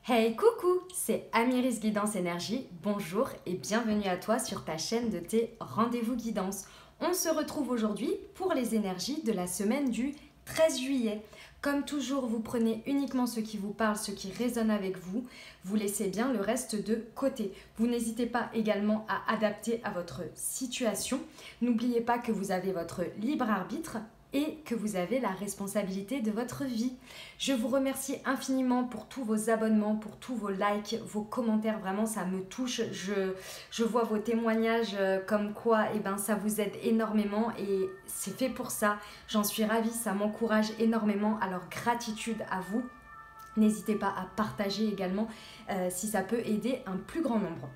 Hey coucou, c'est Amiris Guidance Énergie, bonjour et bienvenue à toi sur ta chaîne de tes rendez-vous guidance. On se retrouve aujourd'hui pour les énergies de la semaine du 13 juillet. Comme toujours, vous prenez uniquement ce qui vous parle, ce qui résonne avec vous, vous laissez bien le reste de côté. Vous n'hésitez pas également à adapter à votre situation. N'oubliez pas que vous avez votre libre arbitre et que vous avez la responsabilité de votre vie. Je vous remercie infiniment pour tous vos abonnements, pour tous vos likes, vos commentaires. Vraiment, ça me touche. Je vois vos témoignages comme quoi ça vous aide énormément et c'est fait pour ça. J'en suis ravie, ça m'encourage énormément. Alors, gratitude à vous. N'hésitez pas à partager également si ça peut aider un plus grand nombre.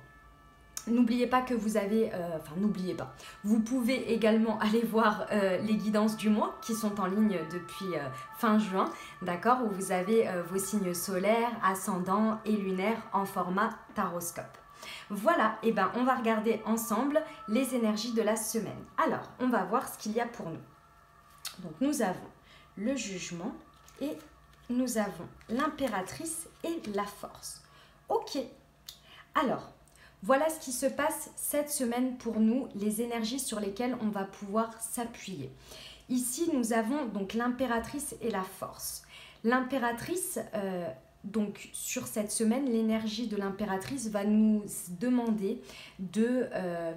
N'oubliez pas que vous avez, n'oubliez pas, vous pouvez également aller voir les guidances du mois qui sont en ligne depuis fin juin, d'accord, où vous avez vos signes solaires, ascendants et lunaires en format taroscope. Voilà, on va regarder ensemble les énergies de la semaine. Alors, on va voir ce qu'il y a pour nous. Donc, nous avons le jugement et nous avons l'impératrice et la force. Ok, alors, voilà ce qui se passe cette semaine pour nous, les énergies sur lesquelles on va pouvoir s'appuyer. Ici, nous avons donc l'impératrice et la force. L'impératrice, donc sur cette semaine, l'énergie de l'impératrice va nous demander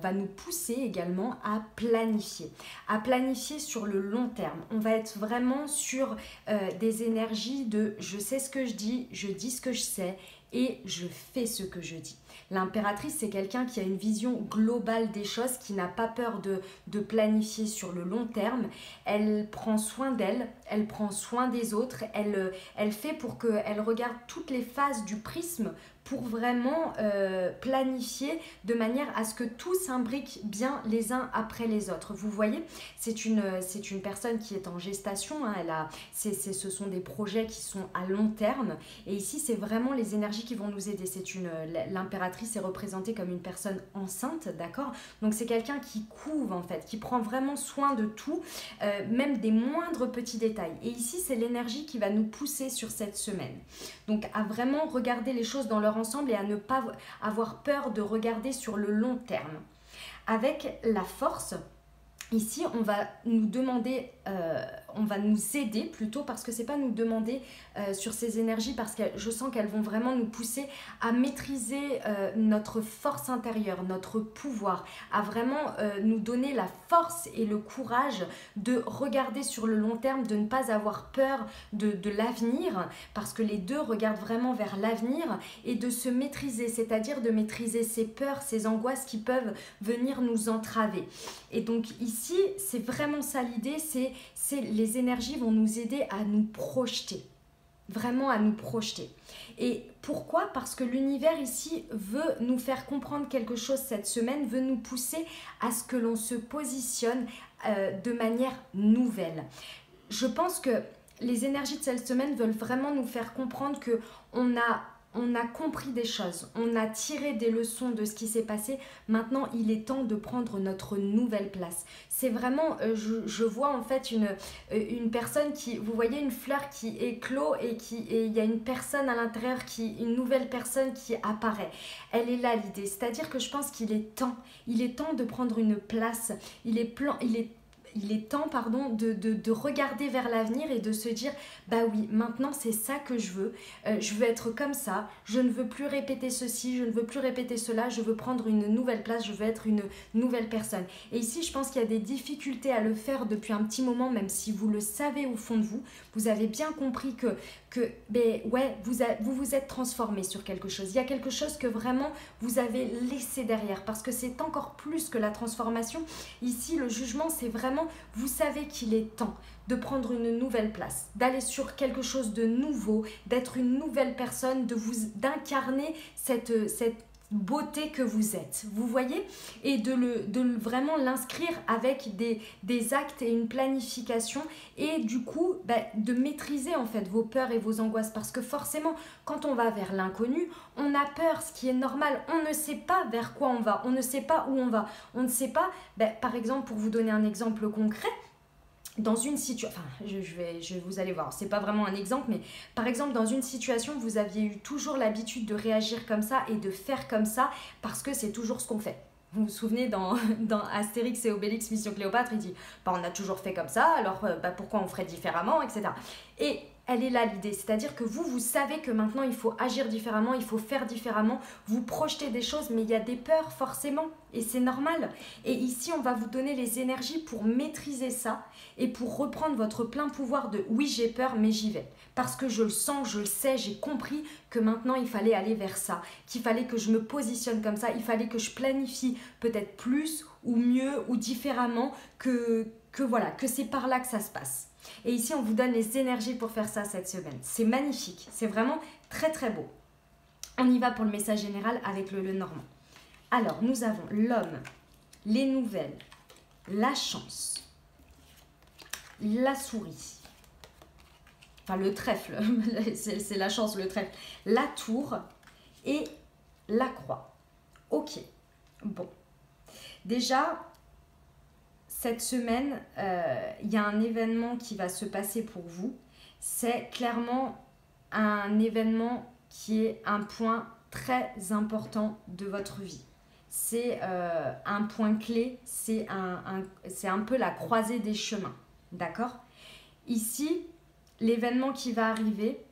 va nous pousser également à planifier sur le long terme. On va être vraiment sur des énergies de je sais ce que je dis ce que je sais et je fais ce que je dis. L'impératrice, c'est quelqu'un qui a une vision globale des choses, qui n'a pas peur de planifier sur le long terme. Elle prend soin d'elle, elle prend soin des autres, elle fait pour qu'elle regarde toutes les phases du prisme pour vraiment planifier de manière à ce que tout s'imbrique bien les uns après les autres. Vous voyez, c'est une personne qui est en gestation, hein, ce sont des projets qui sont à long terme et ici c'est vraiment les énergies qui vont nous aider. L'impératrice est représentée comme une personne enceinte, d'accord? Donc c'est quelqu'un qui couve en fait, qui prend vraiment soin de tout, même des moindres petits détails. Et ici c'est l'énergie qui va nous pousser sur cette semaine. Donc à vraiment regarder les choses dans leur ensemble et à ne pas avoir peur de regarder sur le long terme. Avec la force, ici on va nous demander, on va nous aider plutôt, parce que c'est pas nous demander sur ces énergies, parce que je sens qu'elles vont vraiment nous pousser à maîtriser notre force intérieure, notre pouvoir, à vraiment nous donner la force et le courage de regarder sur le long terme, de ne pas avoir peur de l'avenir, parce que les deux regardent vraiment vers l'avenir, et de se maîtriser, c'est-à-dire de maîtriser ses peurs, ses angoisses qui peuvent venir nous entraver. Et donc ici, c'est vraiment ça l'idée, les énergies vont nous aider à nous projeter, vraiment à nous projeter. Et pourquoi? Parce que l'univers ici veut nous faire comprendre quelque chose cette semaine, veut nous pousser à ce que l'on se positionne de manière nouvelle. Je pense que les énergies de cette semaine veulent vraiment nous faire comprendre que on a compris des choses, on a tiré des leçons de ce qui s'est passé. Maintenant, il est temps de prendre notre nouvelle place. C'est vraiment, je vois en fait une personne qui, vous voyez une fleur qui éclot et il y a une personne à l'intérieur, une nouvelle personne qui apparaît. Elle est là l'idée, c'est-à-dire que je pense qu'il est temps de prendre une place, il est temps de regarder vers l'avenir et de se dire bah oui, maintenant c'est ça que je veux être comme ça, je ne veux plus répéter ceci, je ne veux plus répéter cela, je veux prendre une nouvelle place, je veux être une nouvelle personne. Et ici je pense qu'il y a des difficultés à le faire depuis un petit moment, même si vous le savez au fond de vous, vous avez bien compris que vous vous êtes transformé sur quelque chose. Il y a quelque chose que vraiment vous avez laissé derrière, parce que c'est encore plus que la transformation. Ici, le jugement, c'est vraiment, vous savez qu'il est temps de prendre une nouvelle place, d'aller sur quelque chose de nouveau, d'être une nouvelle personne, d'incarner cette beauté que vous êtes, vous voyez, et de vraiment l'inscrire avec des actes et une planification, et du coup de maîtriser en fait vos peurs et vos angoisses, parce que forcément quand on va vers l'inconnu, on a peur, ce qui est normal, on ne sait pas vers quoi on va, on ne sait pas où on va, on ne sait pas, par exemple, pour vous donner un exemple concret, dans une situation, enfin, vous allez voir, c'est pas vraiment un exemple, mais par exemple, dans une situation, vous aviez eu toujours l'habitude de réagir comme ça et de faire comme ça parce que c'est toujours ce qu'on fait. Vous vous souvenez dans Astérix et Obélix Mission Cléopâtre, il dit bah, on a toujours fait comme ça, alors bah, pourquoi on ferait différemment, etc. Et elle est là l'idée, c'est-à-dire que vous savez que maintenant il faut agir différemment, il faut faire différemment, vous projetez des choses, mais il y a des peurs forcément, et c'est normal. Et ici, on va vous donner les énergies pour maîtriser ça et pour reprendre votre plein pouvoir de oui, j'ai peur, mais j'y vais. Parce que je le sens, je le sais, j'ai compris que maintenant il fallait aller vers ça, qu'il fallait que je me positionne comme ça, il fallait que je planifie peut-être plus ou mieux ou différemment que voilà, que c'est par là que ça se passe. Et ici, on vous donne les énergies pour faire ça cette semaine. C'est magnifique, c'est vraiment très très beau. On y va pour le message général avec le Lenormand. Alors, nous avons l'homme, les nouvelles, la chance, la souris, enfin le trèfle, c'est la chance, le trèfle, la tour et la croix. Ok, bon. Déjà, cette semaine, il y a un événement qui va se passer pour vous. C'est clairement un événement qui est un point très important de votre vie. C'est un point clé, c'est un peu la croisée des chemins, d'accord? Ici, l'événement qui va arriver,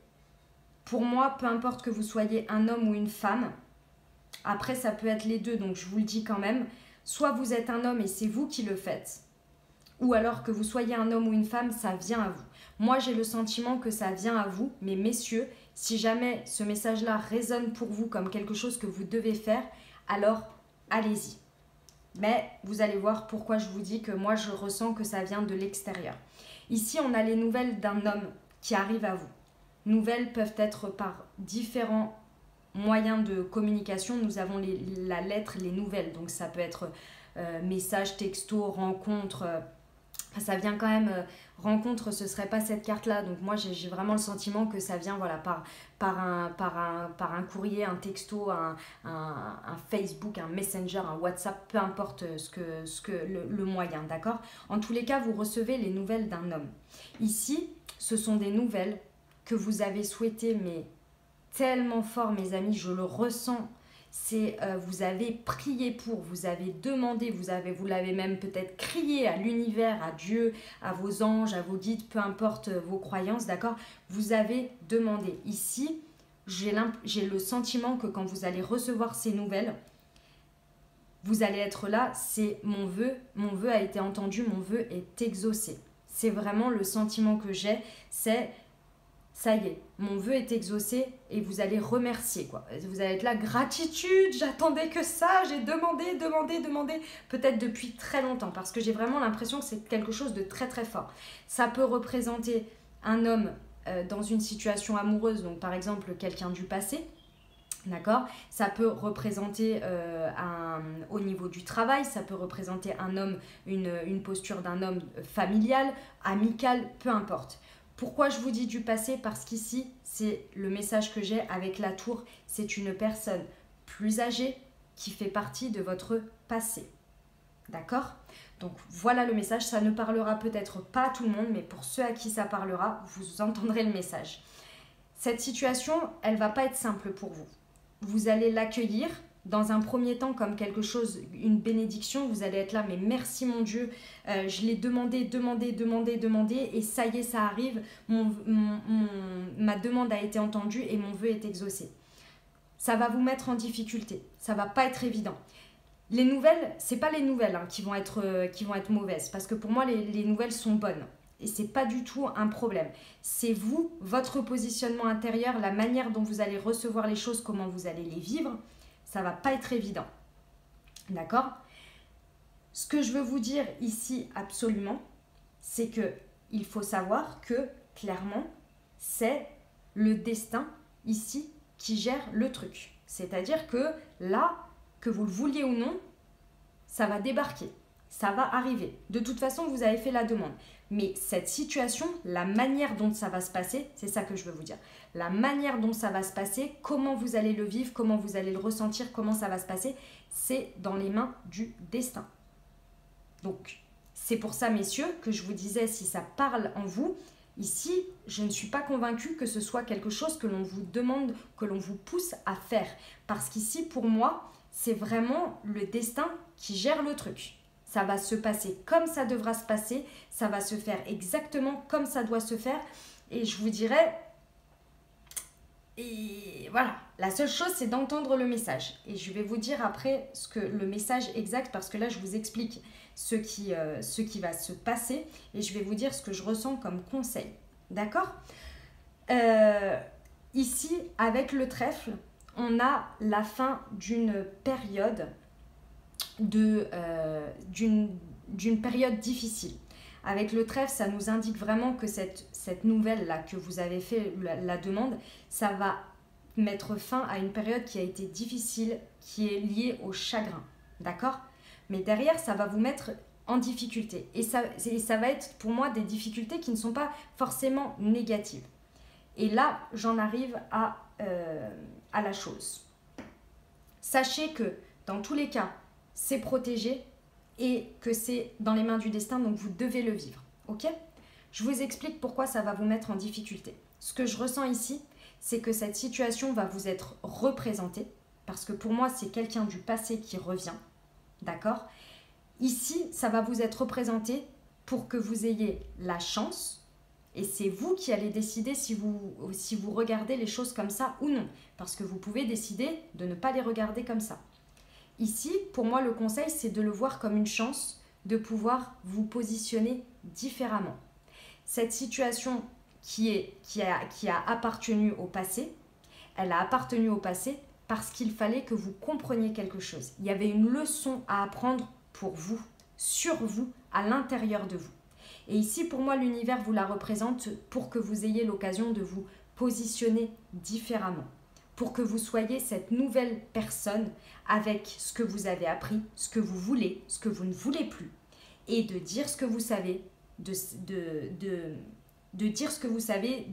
pour moi, peu importe que vous soyez un homme ou une femme, après ça peut être les deux, donc je vous le dis quand même, soit vous êtes un homme et c'est vous qui le faites, ou alors que vous soyez un homme ou une femme, ça vient à vous. Moi, j'ai le sentiment que ça vient à vous, mais messieurs, si jamais ce message-là résonne pour vous comme quelque chose que vous devez faire, alors allez-y. Mais vous allez voir pourquoi je vous dis que moi, je ressens que ça vient de l'extérieur. Ici, on a les nouvelles d'un homme qui arrive à vous. Nouvelles peuvent être par différents moyens de communication. Nous avons la lettre, les nouvelles. Donc ça peut être message, texto, rencontre. Ça vient quand même, rencontre, ce serait pas cette carte-là. Donc moi, j'ai vraiment le sentiment que ça vient voilà, par un courrier, un texto, un Facebook, un Messenger, un WhatsApp, peu importe le moyen, d'accord? En tous les cas, vous recevez les nouvelles d'un homme. Ici, ce sont des nouvelles que vous avez souhaitées, mais tellement fort, mes amis, je le ressens. C'est vous avez prié pour, vous avez demandé, vous l'avez même peut-être crié à l'univers, à Dieu, à vos anges, à vos guides, peu importe vos croyances, d'accord? Vous avez demandé. Ici, j'ai le sentiment que quand vous allez recevoir ces nouvelles, vous allez être là, c'est mon vœu a été entendu, mon vœu est exaucé. C'est vraiment le sentiment que j'ai, c'est ça y est, mon vœu est exaucé et vous allez remercier quoi. Vous allez être là, gratitude, j'attendais que ça, j'ai demandé, peut-être depuis très longtemps parce que j'ai vraiment l'impression que c'est quelque chose de très très fort. Ça peut représenter un homme dans une situation amoureuse, donc par exemple quelqu'un du passé, d'accord? Ça peut représenter au niveau du travail, ça peut représenter un homme, une posture d'un homme familial, amical, peu importe. Pourquoi je vous dis du passé? Parce qu'ici, c'est le message que j'ai avec la tour. C'est une personne plus âgée qui fait partie de votre passé. D'accord? Donc voilà le message. Ça ne parlera peut-être pas à tout le monde, mais pour ceux à qui ça parlera, vous entendrez le message. Cette situation, elle ne va pas être simple pour vous. Vous allez l'accueillir dans un premier temps comme quelque chose, une bénédiction. Vous allez être là, mais merci mon Dieu, je l'ai demandé, et ça y est, ça arrive, ma demande a été entendue et mon vœu est exaucé. Ça va vous mettre en difficulté, ça va pas être évident. Les nouvelles, c'est pas les nouvelles qui vont être mauvaises, parce que pour moi, les nouvelles sont bonnes. Et c'est pas du tout un problème. C'est vous, votre positionnement intérieur, la manière dont vous allez recevoir les choses, comment vous allez les vivre. Ça va pas être évident. D'accord? Ce que je veux vous dire ici absolument, c'est que il faut savoir que clairement, c'est le destin ici qui gère le truc. C'est-à-dire que là, que vous le vouliez ou non, ça va débarquer. Ça va arriver. De toute façon, vous avez fait la demande. Mais cette situation, la manière dont ça va se passer, c'est ça que je veux vous dire. La manière dont ça va se passer, comment vous allez le vivre, comment vous allez le ressentir, comment ça va se passer, c'est dans les mains du destin. Donc, C'est pour ça, messieurs, que je vous disais, si ça parle en vous, ici, je ne suis pas convaincue que ce soit quelque chose que l'on vous demande, que l'on vous pousse à faire. Parce qu'ici, pour moi, c'est vraiment le destin qui gère le truc. Ça va se passer comme ça devra se passer, ça va se faire exactement comme ça doit se faire. Et je vous dirais, et voilà, la seule chose c'est d'entendre le message. Et je vais vous dire après le message exact, parce que là je vous explique ce qui va se passer et je vais vous dire ce que je ressens comme conseil. D'accord? Ici, avec le trèfle, on a la fin d'une période d'une période difficile. Avec le trèfle, ça nous indique vraiment que cette nouvelle-là que vous avez fait la demande, ça va mettre fin à une période qui a été difficile, qui est liée au chagrin. D'accord? Mais derrière, ça va vous mettre en difficulté. Et ça va être pour moi des difficultés qui ne sont pas forcément négatives. Et là, j'en arrive à la chose. Sachez que dans tous les cas, c'est protégé et que c'est dans les mains du destin, donc vous devez le vivre. Ok? Je vous explique pourquoi ça va vous mettre en difficulté. Ce que je ressens ici, c'est que cette situation va vous être représentée, parce que pour moi, c'est quelqu'un du passé qui revient. D'accord? Ici, ça va vous être représenté pour que vous ayez la chance, et c'est vous qui allez décider si vous regardez les choses comme ça ou non, parce que vous pouvez décider de ne pas les regarder comme ça. Ici, pour moi, le conseil, c'est de le voir comme une chance de pouvoir vous positionner différemment. Cette situation qui a appartenu au passé, elle a appartenu au passé parce qu'il fallait que vous compreniez quelque chose. Il y avait une leçon à apprendre pour vous, sur vous, à l'intérieur de vous. Et ici, pour moi, l'univers vous la représente pour que vous ayez l'occasion de vous positionner différemment, pour que vous soyez cette nouvelle personne avec ce que vous avez appris, ce que vous voulez, ce que vous ne voulez plus, et de dire ce que vous savez, de dire ce que vous savez,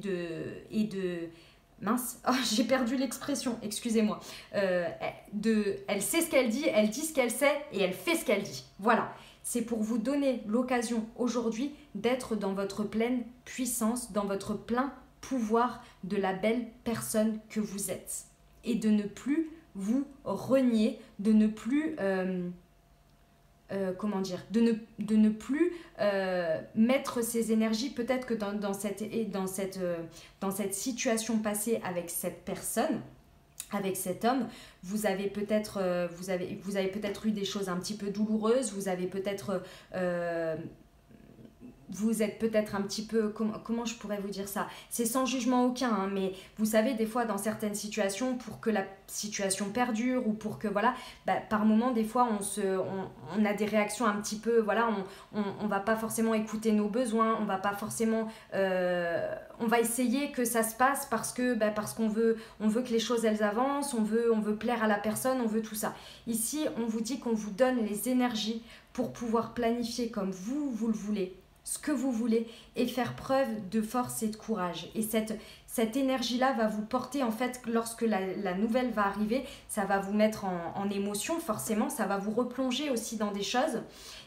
mince, oh, j'ai perdu l'expression, excusez-moi. Elle sait ce qu'elle dit ce qu'elle sait et elle fait ce qu'elle dit. Voilà, c'est pour vous donner l'occasion aujourd'hui d'être dans votre pleine puissance, dans votre plein pouvoir de la belle personne que vous êtes. Et de ne plus vous renier, de ne plus... de ne plus mettre ces énergies, peut-être que dans cette situation passée avec cette personne, avec cet homme, vous avez peut-être eu des choses un petit peu douloureuses, vous êtes peut-être un petit peu, comment je pourrais vous dire ça? C'est sans jugement aucun, hein, mais vous savez, des fois, dans certaines situations, pour que la situation perdure ou pour que, voilà, par moment, des fois, on a des réactions un petit peu, voilà, on va pas forcément écouter nos besoins, on va pas forcément, on va essayer que ça se passe parce qu'on veut que les choses, elles avancent, on veut plaire à la personne, on veut tout ça. Ici, on vous dit qu'on vous donne les énergies pour pouvoir planifier comme vous le voulez, ce que vous voulez et faire preuve de force et de courage. Et cette énergie-là va vous porter, en fait, lorsque la nouvelle va arriver, ça va vous mettre en émotion, forcément, ça va vous replonger aussi dans des choses.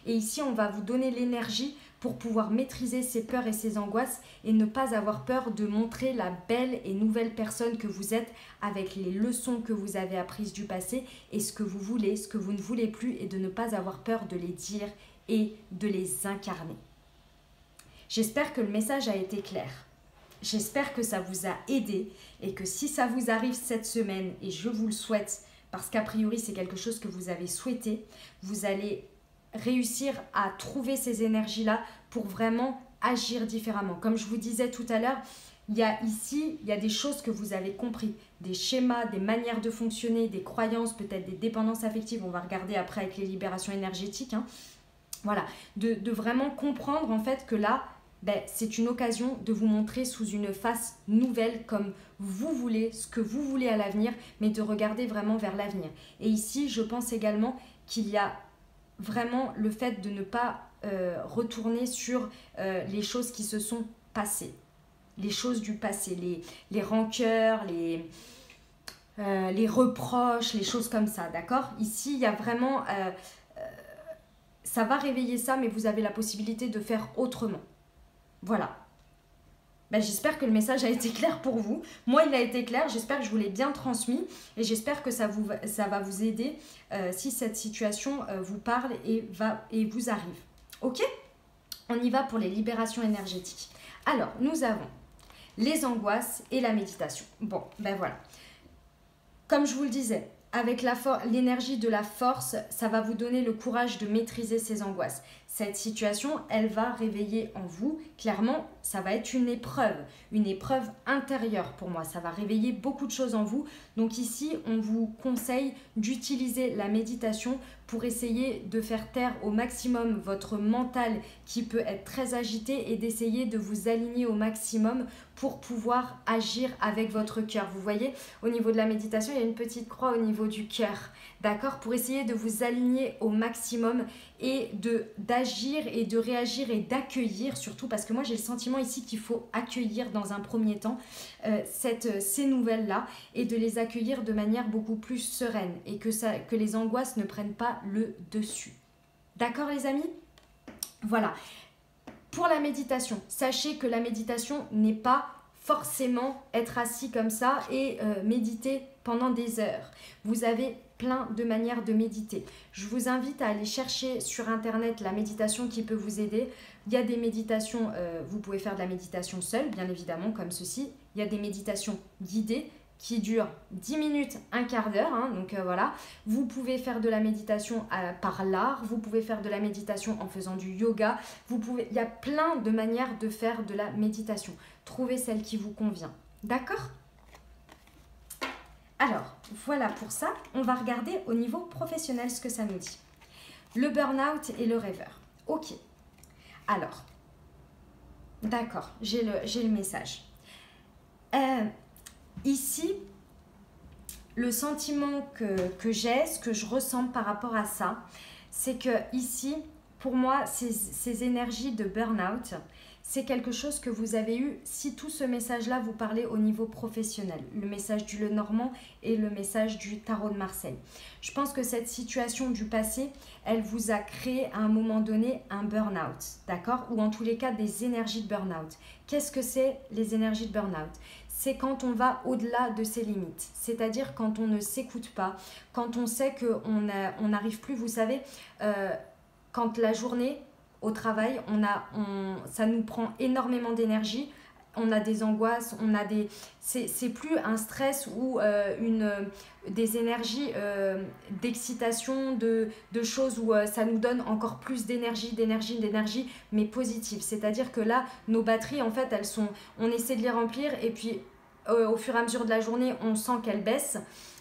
Et ici, on va vous donner l'énergie pour pouvoir maîtriser ses peurs et ses angoisses et ne pas avoir peur de montrer la belle et nouvelle personne que vous êtes avec les leçons que vous avez apprises du passé et ce que vous voulez, ce que vous ne voulez plus et de ne pas avoir peur de les dire et de les incarner. J'espère que le message a été clair. J'espère que ça vous a aidé et que si ça vous arrive cette semaine, et je vous le souhaite, parce qu'a priori c'est quelque chose que vous avez souhaité, vous allez réussir à trouver ces énergies-là pour vraiment agir différemment. Comme je vous disais tout à l'heure, il y a des choses que vous avez compris, des schémas, des manières de fonctionner, des croyances, peut-être des dépendances affectives. On va regarder après avec les libérations énergétiques. Hein. Voilà, de vraiment comprendre en fait que là, c'est une occasion de vous montrer sous une face nouvelle comme vous voulez, ce que vous voulez à l'avenir, mais de regarder vraiment vers l'avenir. Et ici, je pense également qu'il y a vraiment le fait de ne pas retourner sur les choses qui se sont passées, les choses du passé, les rancœurs, les reproches, les choses comme ça, d'accord? Ici, il y a vraiment... ça va réveiller ça, mais vous avez la possibilité de faire autrement. Voilà. Ben, j'espère que le message a été clair pour vous. Moi, il a été clair. J'espère que je vous l'ai bien transmis. Et j'espère que ça va vous aider si cette situation vous parle et vous arrive. Ok? On y va pour les libérations énergétiques. Alors, nous avons les angoisses et la méditation. Bon, ben voilà. Comme je vous le disais, avec l'énergie de la force, ça va vous donner le courage de maîtriser ces angoisses. Cette situation, elle va réveiller en vous, clairement, ça va être une épreuve intérieure pour moi. Ça va réveiller beaucoup de choses en vous. Donc ici, on vous conseille d'utiliser la méditation pour essayer de faire taire au maximum votre mental qui peut être très agité et d'essayer de vous aligner au maximum pour pouvoir agir avec votre cœur. Vous voyez, au niveau de la méditation, il y a une petite croix au niveau du cœur, d'accord? Pour essayer de vous aligner au maximum et d'agir et de réagir et d'accueillir, surtout parce que moi j'ai le sentiment ici qu'il faut accueillir dans un premier temps ces nouvelles-là et de les accueillir de manière beaucoup plus sereine et que les angoisses ne prennent pas le dessus. D'accord les amis? Voilà. Pour la méditation, sachez que la méditation n'est pas forcément être assis comme ça et méditer pendant des heures. Vous avez plein de manières de méditer. Je vous invite à aller chercher sur internet la méditation qui peut vous aider. Il y a des méditations, vous pouvez faire de la méditation seule, bien évidemment, comme ceci. Il y a des méditations guidées qui durent 10 minutes, un quart d'heure. Hein, donc voilà, vous pouvez faire de la méditation par l'art, vous pouvez faire de la méditation en faisant du yoga. Il y a plein de manières de faire de la méditation. Trouvez celle qui vous convient. D'accord ? Alors, voilà pour ça. On va regarder au niveau professionnel ce que ça nous dit. Le burn-out et le rêveur. Ok. Alors, d'accord, j'ai le message. Ici, le sentiment que j'ai, ce que je ressens par rapport à ça, c'est que ici, pour moi, ces énergies de burn-out, c'est quelque chose que vous avez eu, si tout ce message-là vous parlait au niveau professionnel, le message du Lenormand et le message du Tarot de Marseille. Je pense que cette situation du passé, elle vous a créé à un moment donné un burn-out, d'accord? Ou en tous les cas, des énergies de burn-out. Qu'est-ce que c'est les énergies de burn-out? C'est quand on va au-delà de ses limites, c'est-à-dire quand on ne s'écoute pas, quand on sait qu'on n'arrive plus, vous savez, quand la journée au travail, ça nous prend énormément d'énergie, on a des angoisses, c'est plus un stress ou des énergies d'excitation, de choses où ça nous donne encore plus d'énergie, mais positive. C'est-à-dire que là, nos batteries, en fait, on essaie de les remplir et puis au fur et à mesure de la journée, on sent qu'elles baissent.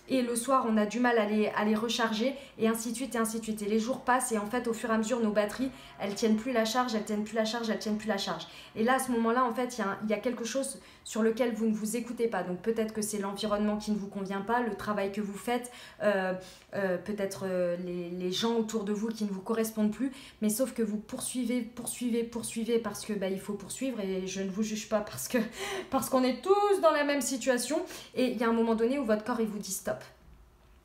Et le soir, on a du mal à les recharger et ainsi de suite et ainsi de suite. Et les jours passent et en fait, au fur et à mesure, nos batteries, elles tiennent plus la charge, elles tiennent plus la charge. Et là, à ce moment-là, en fait, il y a quelque chose sur lequel vous ne vous écoutez pas. Donc peut-être que c'est l'environnement qui ne vous convient pas, le travail que vous faites, peut-être les gens autour de vous qui ne vous correspondent plus. Mais sauf que vous poursuivez parce que il faut poursuivre et je ne vous juge pas parce qu'on est tous dans la même situation. Et il y a un moment donné où votre corps, il vous dit stop.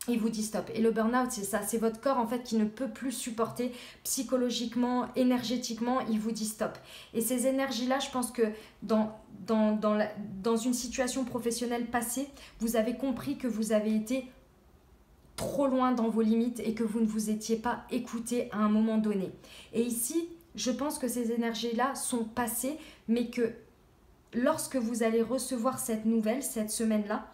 Il vous dit stop. Et le burn-out, c'est ça. C'est votre corps, en fait, qui ne peut plus supporter psychologiquement, énergétiquement. Il vous dit stop. Et ces énergies-là, je pense que dans une situation professionnelle passée, vous avez compris que vous avez été trop loin dans vos limites et que vous ne vous étiez pas écouté à un moment donné. Et ici, je pense que ces énergies-là sont passées, mais que lorsque vous allez recevoir cette nouvelle, cette semaine-là,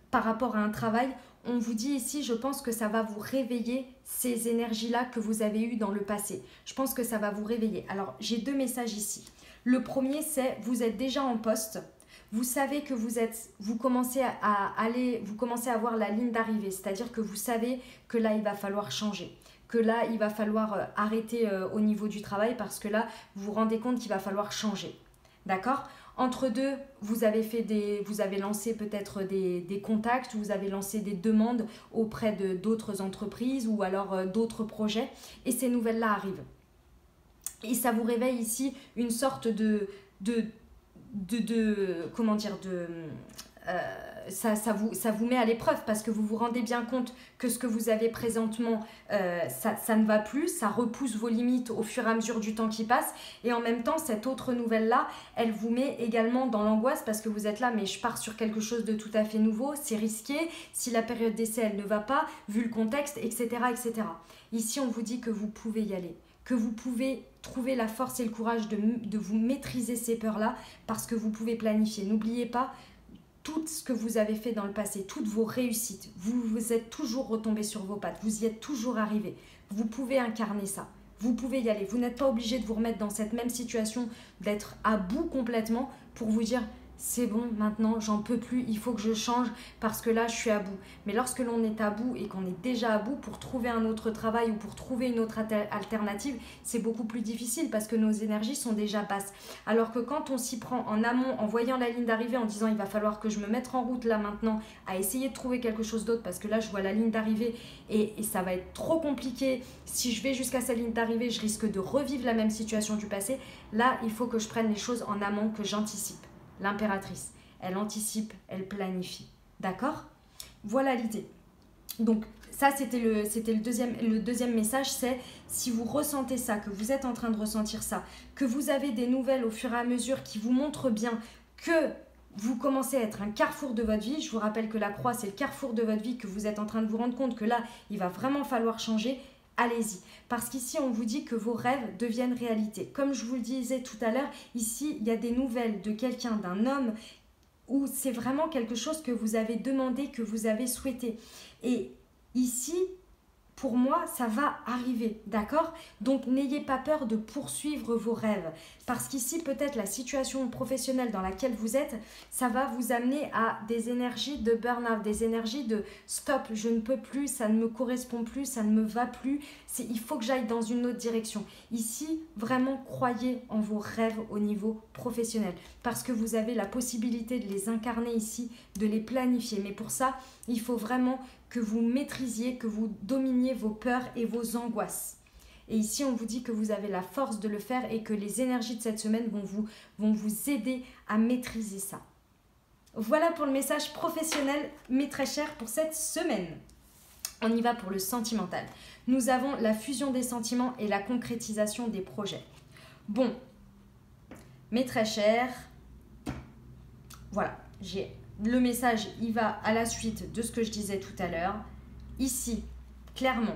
par rapport à un travail, on vous dit ici, je pense que ça va vous réveiller ces énergies-là que vous avez eues dans le passé. Je pense que ça va vous réveiller. Alors, j'ai deux messages ici. Le premier, c'est vous êtes déjà en poste. Vous savez que vous commencez à avoir la ligne d'arrivée. C'est-à-dire que vous savez que là, il va falloir changer. Que là, il va falloir arrêter au niveau du travail parce que là, vous vous rendez compte qu'il va falloir changer. D'accord ? Entre deux, vous avez lancé peut-être des contacts, vous avez lancé des demandes auprès d'autres entreprises ou alors d'autres projets et ces nouvelles-là arrivent. Et ça vous réveille ici une sorte ça vous met à l'épreuve parce que vous vous rendez bien compte que ce que vous avez présentement, ça ne va plus, ça repousse vos limites au fur et à mesure du temps qui passe. Et en même temps, cette autre nouvelle-là, elle vous met également dans l'angoisse parce que vous êtes là, mais je pars sur quelque chose de tout à fait nouveau, c'est risqué, si la période d'essai, elle ne va pas, vu le contexte, etc., etc. Ici, on vous dit que vous pouvez y aller, que vous pouvez trouver la force et le courage de vous maîtriser ces peurs-là parce que vous pouvez planifier. N'oubliez pas, tout ce que vous avez fait dans le passé, toutes vos réussites, vous êtes toujours retombé sur vos pattes, vous y êtes toujours arrivé. Vous pouvez incarner ça, vous pouvez y aller. Vous n'êtes pas obligé de vous remettre dans cette même situation, d'être à bout complètement pour vous dire c'est bon, maintenant j'en peux plus, il faut que je change parce que là je suis à bout. Mais lorsque l'on est à bout et qu'on est déjà à bout, pour trouver un autre travail ou pour trouver une autre alternative, c'est beaucoup plus difficile parce que nos énergies sont déjà basses. Alors que quand on s'y prend en amont, en voyant la ligne d'arrivée, en disant il va falloir que je me mette en route là maintenant à essayer de trouver quelque chose d'autre parce que là je vois la ligne d'arrivée et ça va être trop compliqué. Si je vais jusqu'à cette ligne d'arrivée, je risque de revivre la même situation du passé. Là, il faut que je prenne les choses en amont, que j'anticipe. L'impératrice, elle anticipe, elle planifie. D'accord? Voilà l'idée. Donc ça, c'était le deuxième message, c'est si vous ressentez ça, que vous êtes en train de ressentir ça, que vous avez des nouvelles au fur et à mesure qui vous montrent bien que vous commencez à être un carrefour de votre vie. Je vous rappelle que la croix, c'est le carrefour de votre vie, que vous êtes en train de vous rendre compte que là, il va vraiment falloir changer. Allez-y, parce qu'ici on vous dit que vos rêves deviennent réalité. Comme je vous le disais tout à l'heure, ici il y a des nouvelles de quelqu'un, d'un homme, où c'est vraiment quelque chose que vous avez demandé, que vous avez souhaité. Et ici, pour moi, ça va arriver, d'accord? Donc n'ayez pas peur de poursuivre vos rêves, parce qu'ici peut-être la situation professionnelle dans laquelle vous êtes, ça va vous amener à des énergies de burn-out, des énergies de stop, je ne peux plus, ça ne me correspond plus, ça ne me va plus, il faut que j'aille dans une autre direction. Ici, vraiment croyez en vos rêves au niveau professionnel, parce que vous avez la possibilité de les incarner ici, de les planifier. Mais pour ça, il faut vraiment que vous maîtrisiez, que vous dominiez vos peurs et vos angoisses. Et ici, on vous dit que vous avez la force de le faire et que les énergies de cette semaine vont vous aider à maîtriser ça. Voilà pour le message professionnel, mes très chers, pour cette semaine. On y va pour le sentimental. Nous avons la fusion des sentiments et la concrétisation des projets. Bon, mes très chers, voilà, le message, il va à la suite de ce que je disais tout à l'heure. Ici, clairement,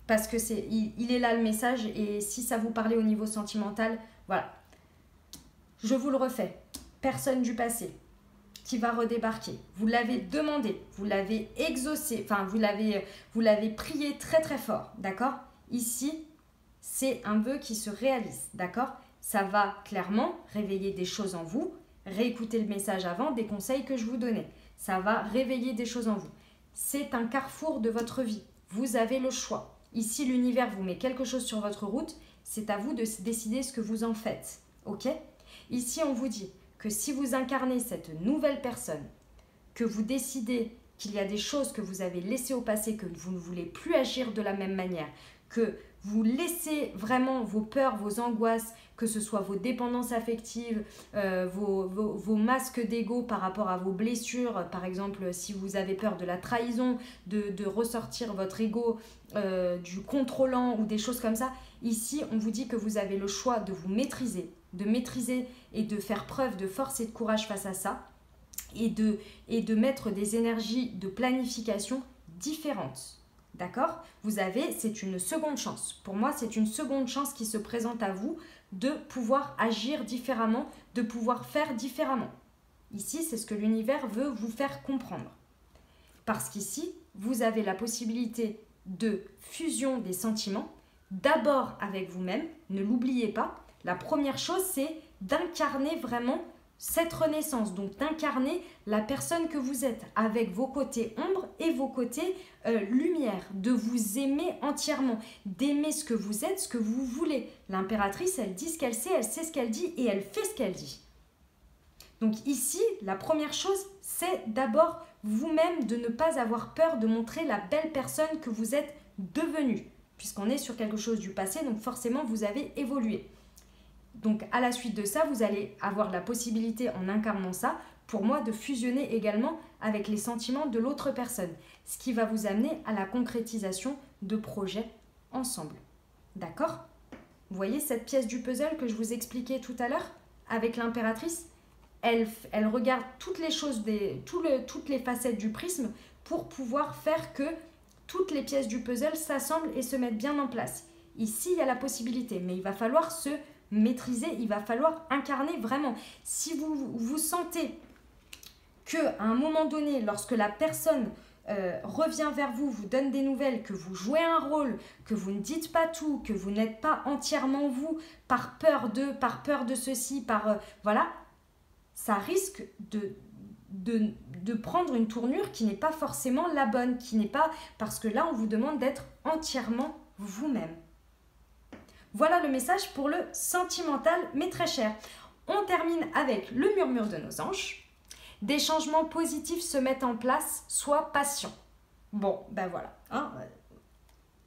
parce que il est là le message et si ça vous parlait au niveau sentimental, voilà. Je vous le refais. Personne du passé qui va redébarquer. Vous l'avez demandé, vous l'avez exaucé, enfin vous l'avez prié très très fort, d'accord? Ici, c'est un vœu qui se réalise, d'accord? Ça va clairement réveiller des choses en vous. Réécoutez le message avant, des conseils que je vous donnais. Ça va réveiller des choses en vous. C'est un carrefour de votre vie. Vous avez le choix. Ici, l'univers vous met quelque chose sur votre route. C'est à vous de décider ce que vous en faites. Ok? Ici, on vous dit que si vous incarnez cette nouvelle personne, que vous décidez qu'il y a des choses que vous avez laissées au passé, que vous ne voulez plus agir de la même manière, que vous laissez vraiment vos peurs, vos angoisses, que ce soit vos dépendances affectives, vos masques d'ego par rapport à vos blessures, par exemple si vous avez peur de la trahison, de ressortir votre ego du contrôlant ou des choses comme ça. Ici, on vous dit que vous avez le choix de vous maîtriser, et de faire preuve de force et de courage face à ça et de mettre des énergies de planification différentes. D'accord? C'est une seconde chance. Pour moi, c'est une seconde chance qui se présente à vous de pouvoir agir différemment, de pouvoir faire différemment. Ici, c'est ce que l'univers veut vous faire comprendre. Parce qu'ici, vous avez la possibilité de fusion des sentiments, d'abord avec vous-même, ne l'oubliez pas. La première chose, c'est d'incarner vraiment cette renaissance, donc d'incarner la personne que vous êtes avec vos côtés ombre et vos côtés lumière, de vous aimer entièrement, d'aimer ce que vous êtes, ce que vous voulez. L'impératrice, elle dit ce qu'elle sait, elle sait ce qu'elle dit et elle fait ce qu'elle dit. Donc ici, la première chose, c'est d'abord vous-même de ne pas avoir peur de montrer la belle personne que vous êtes devenue, puisqu'on est sur quelque chose du passé, donc forcément vous avez évolué. Donc à la suite de ça, vous allez avoir la possibilité en incarnant ça pour moi de fusionner également avec les sentiments de l'autre personne, ce qui va vous amener à la concrétisation de projets ensemble. D'accord? Vous voyez cette pièce du puzzle que je vous expliquais tout à l'heure avec l'impératrice? Elle regarde toutes les choses, toutes les facettes du prisme pour pouvoir faire que toutes les pièces du puzzle s'assemblent et se mettent bien en place. Ici, il y a la possibilité, mais il va falloir se maîtriser, il va falloir incarner vraiment. Si vous sentez qu'à un moment donné, lorsque la personne revient vers vous, vous donne des nouvelles, que vous jouez un rôle, que vous ne dites pas tout, que vous n'êtes pas entièrement vous, par peur de ceci, voilà, ça risque de prendre une tournure qui n'est pas forcément la bonne, qui n'est pas, parce que là, on vous demande d'être entièrement vous-même. Voilà le message pour le sentimental, mais très cher. On termine avec le murmure de nos anges. Des changements positifs se mettent en place, sois patient. Bon, ben voilà.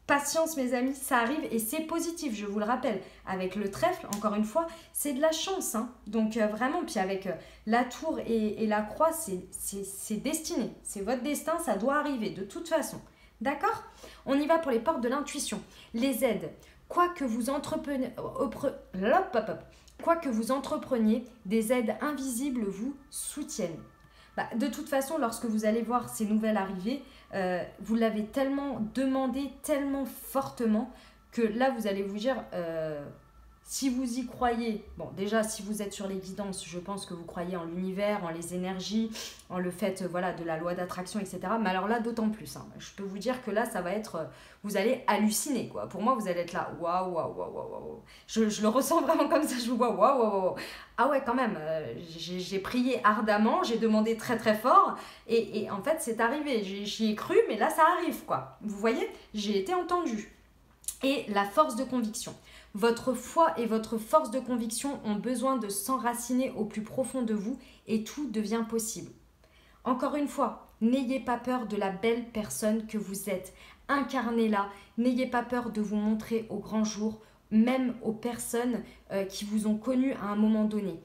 Patience, mes amis, ça arrive et c'est positif, je vous le rappelle. Avec le trèfle, encore une fois, c'est de la chance. Donc vraiment, puis avec la tour et la croix, c'est destiné. C'est votre destin, ça doit arriver de toute façon. D'accord? On y va pour les portes de l'intuition. Les aides. Quoi que vous entrepreniez, des aides invisibles vous soutiennent. De toute façon, lorsque vous allez voir ces nouvelles arriver, vous l'avez tellement demandé, tellement fortement, que là, vous allez vous dire, si vous y croyez, bon, déjà, si vous êtes sur les guidances, je pense que vous croyez en l'univers, en les énergies, en le fait, voilà, de la loi d'attraction, etc. Mais alors là, d'autant plus. Je peux vous dire que là, ça va être, vous allez halluciner, quoi. Pour moi, vous allez être là, waouh, waouh, waouh, waouh. Je le ressens vraiment comme ça, je vous vois, waouh, waouh, waouh. Ah ouais, quand même, j'ai prié ardemment, j'ai demandé très, très fort, et en fait, c'est arrivé. J'y ai cru, mais là, ça arrive, quoi. Vous voyez, j'ai été entendue. Et la force de conviction. Votre foi et votre force de conviction ont besoin de s'enraciner au plus profond de vous et tout devient possible. Encore une fois, n'ayez pas peur de la belle personne que vous êtes. Incarnez-la. N'ayez pas peur de vous montrer au grand jour, même aux personnes qui vous ont connu à un moment donné.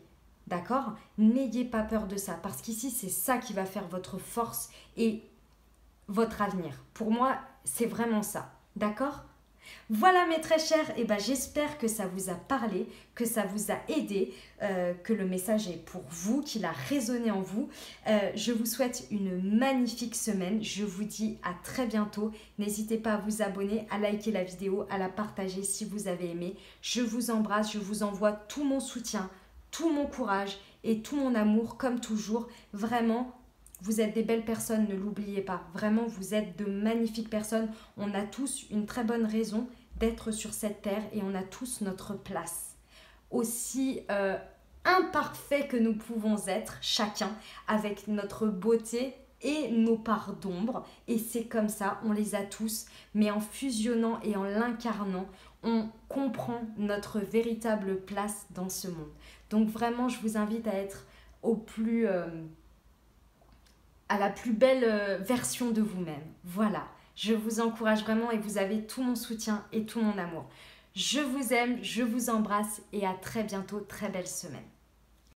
D'accord? N'ayez pas peur de ça parce qu'ici, c'est ça qui va faire votre force et votre avenir. Pour moi, c'est vraiment ça. D'accord? Voilà mes très chers, et j'espère que ça vous a parlé, que ça vous a aidé, que le message est pour vous, qu'il a résonné en vous. Je vous souhaite une magnifique semaine, je vous dis à très bientôt. N'hésitez pas à vous abonner, à liker la vidéo, à la partager si vous avez aimé. Je vous embrasse, je vous envoie tout mon soutien, tout mon courage et tout mon amour comme toujours. Vraiment, vous êtes des belles personnes, ne l'oubliez pas. Vraiment, vous êtes de magnifiques personnes. On a tous une très bonne raison d'être sur cette terre et on a tous notre place. Aussi imparfait que nous pouvons être, chacun, avec notre beauté et nos parts d'ombre. Et c'est comme ça, on les a tous. Mais en fusionnant et en l'incarnant, on comprend notre véritable place dans ce monde. Donc vraiment, je vous invite à être à la plus belle version de vous-même. Voilà, je vous encourage vraiment et vous avez tout mon soutien et tout mon amour. Je vous aime, je vous embrasse et à très bientôt, très belle semaine.